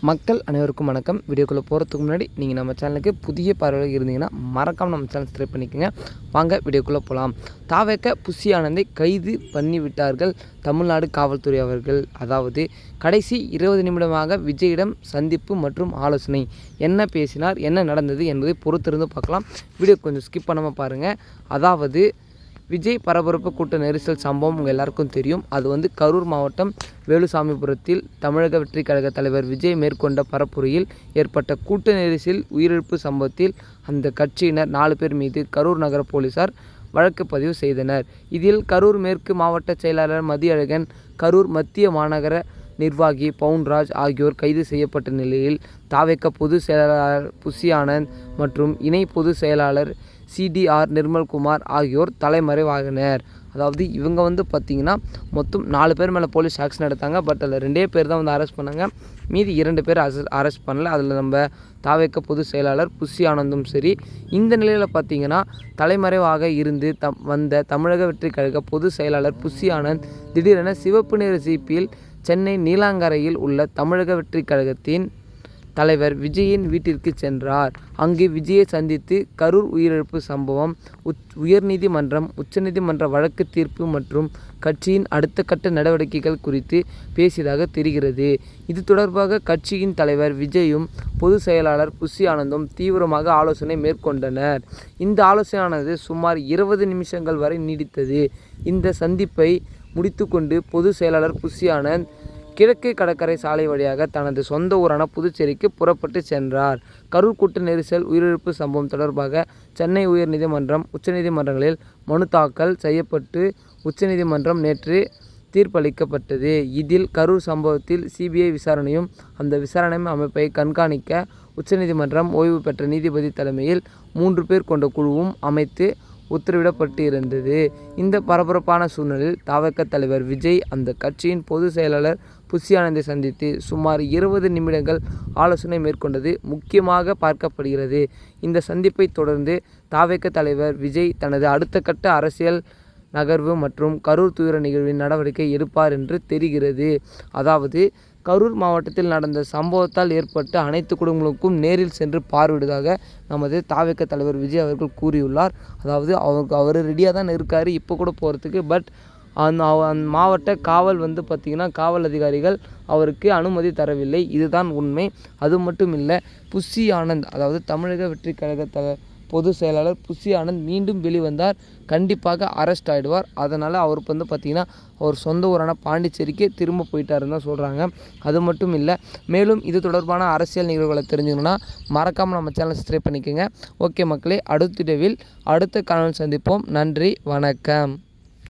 மக்கள் அனைவருக்கும் வணக்கம். வீடியோக்குள்ளே போகிறதுக்கு முன்னாடி நீங்கள் நம்ம சேனலுக்கு புதிய பார்வையாக இருந்தீங்கன்னா மறக்காமல் நம்ம சேனல் சப்ஸ்கிரைப் பண்ணிக்கோங்க. வாங்க வீடியோக்குள்ளே போகலாம். தாவேக்க புஷி ஆனந்தை கைது பண்ணிவிட்டார்கள் தமிழ்நாடு காவல்துறை அவர்கள். அதாவது கடைசி 20 நிமிடமாக விஜயிடம் சந்திப்பு மற்றும் ஆலோசனை. என்ன பேசினார், என்ன நடந்தது என்பதை பொறுத்திருந்து பார்க்கலாம். வீடியோ கொஞ்சம் ஸ்கிப் பண்ணாமல் பாருங்கள். அதாவது விஜய் பரபரப்பு கூட்ட நெரிசல் சம்பவம் உங்கள் எல்லாருக்கும் தெரியும். அது கரூர் மாவட்டம் வேலுசாமிபுரத்தில் தமிழக வெற்றி கழக தலைவர் விஜய் மேற்கொண்ட பரப்புரையில் ஏற்பட்ட கூட்ட நெரிசல் உயிரிழப்பு சம்பவத்தில் அந்த கட்சியினர் 4 பேர் மீது கரூர் நகர போலீசார் வழக்கு பதிவு செய்தனர். இதில் கரூர் மேற்கு மாவட்ட செயலாளர் மதியழகன், கரூர் மத்திய மாநகர நிர்வாகி பவுன்ராஜ் ஆகியோர் கைது செய்யப்பட்ட நிலையில் தாவேக்க பொதுச் செயலாளர் புஷி ஆனந்த் மற்றும் இணை பொதுச் செயலாளர் சிடிஆர் நிர்மல்குமார் ஆகியோர் தலைமறைவாகினர். அதாவது இவங்க பார்த்திங்கன்னா மொத்தம் 4 பேர் மேலே போலீஸ் ஆக்ஷன் எடுத்தாங்க. பட் அதில் 2 பேர் தான் அரெஸ்ட் பண்ணாங்க. மீதி 2 பேர் அரெஸ்ட் பண்ணல. அதில் நம்ம தாவேக்க பொதுச் செயலாளர் புஷி ஆனந்தும் சரி. இந்த நிலையில் பார்த்திங்கன்னா தலைமறைவாக இருந்து வந்த தமிழக வெற்றி கழக பொதுச் செயலாளர் புஷி ஆனந்த் திடீரென சிவப்பு நிற ஜீப்பில் சென்னை நீலாங்கரையில் உள்ள தமிழக வெற்றி கழகத்தின் தலைவர் விஜயின் வீட்டிற்கு சென்றார். அங்கு விஜயை சந்தித்து கரூர் உயிரிழப்பு சம்பவம், உயர்நீதிமன்றம், உச்சநீதிமன்ற வழக்கு தீர்ப்பு மற்றும் கட்சியின் அடுத்த கட்ட நடவடிக்கைகள் குறித்து பேசியதாக தெரிகிறது. இது தொடர்பாக கட்சியின் தலைவர் விஜயும் பொதுச் செயலாளர் புஷி ஆனந்தும் தீவிரமாக ஆலோசனை மேற்கொண்டனர். இந்த ஆலோசனையானது சுமார் 20 நிமிஷங்கள் வரை நீடித்தது. இந்த சந்திப்பை முடித்துக்கொண்டு பொதுச் செயலாளர் புஷி ஆனந்த் கிழக்கு கடற்கரை சாலை வழியாக தனது சொந்த ஊரான புதுச்சேரிக்கு புறப்பட்டு சென்றார். கரூர் கூட்ட நெரிசல் உயிரிழப்பு சம்பவம் தொடர்பாக சென்னை உயர்நீதிமன்றம், உச்சநீதிமன்றங்களில் மனு தாக்கல் செய்யப்பட்டு உச்சநீதிமன்றம் நேற்று தீர்ப்பளிக்கப்பட்டது. இதில் கரூர் சம்பவத்தில் சிபிஐ விசாரணையும் அந்த விசாரணை அமைப்பை கண்காணிக்க உச்சநீதிமன்றம் ஓய்வு பெற்ற நீதிபதி தலைமையில் 3 பேர் கொண்ட குழுவும் அமைத்து உத்தரவிடப்பட்டு இருந்தது. இந்த பரபரப்பான சூழ்நிலையில் தாவேக்க தலைவர் விஜய் அந்த கட்சியின் பொதுச் செயலாளர் புஷி ஆனந்தை சந்தித்து சுமார் 20 நிமிடங்கள் ஆலோசனை மேற்கொண்டது முக்கியமாக பார்க்கப்படுகிறது. இந்த சந்திப்பை தொடர்ந்து தாவேக்க தலைவர் விஜய் தனது அடுத்த கட்ட அரசியல் நகர்வு மற்றும் கரூர் துயர நிகழ்வின் நடவடிக்கை எடுப்பார் என்று தெரிகிறது. அதாவது கரூர் மாவட்டத்தில் நடந்த சம்பவத்தால் ஏற்பட்ட அனைத்து குடும்பங்களுக்கும் நேரில் சென்று பார்வையிடுவதாக நமது தாவேக்க தலைவர் விஜய் அவர்கள் கூறியுள்ளார். அதாவது அவர் ரெடியாக தான் இருக்கார் இப்போ கூட போகிறதுக்கு. பட் அந்த மாவட்ட காவல் பார்த்திங்கன்னா காவல் அதிகாரிகள் அவருக்கு அனுமதி தரவில்லை. இதுதான் உண்மை. அது மட்டும் இல்லை, புஷி ஆனந்த் அதாவது தமிழக வெற்றி கழக பொதுச் செயலாளர் புஷி ஆனந்த் மீண்டும் வெளிவந்தார், கண்டிப்பாக அரெஸ்ட் ஆகிடுவார். அதனால் அவருக்கு பார்த்திங்கன்னா அவர் சொந்த ஊரான பாண்டிச்சேரிக்கு திரும்ப போயிட்டாருன்னு தான் சொல்கிறாங்க. அது மட்டும் இல்லை, மேலும் இது தொடர்பான அரசியல் நிகழ்வுகளை தெரிஞ்சுக்கணுன்னா மறக்காமல் நம்ம சேனலை சப்ஸ்கிரைப் பண்ணிக்கோங்க. ஓகே மக்களே, அடுத்த வீடியோவில் அடுத்த காணொளியில் சந்திப்போம். நன்றி, வணக்கம்.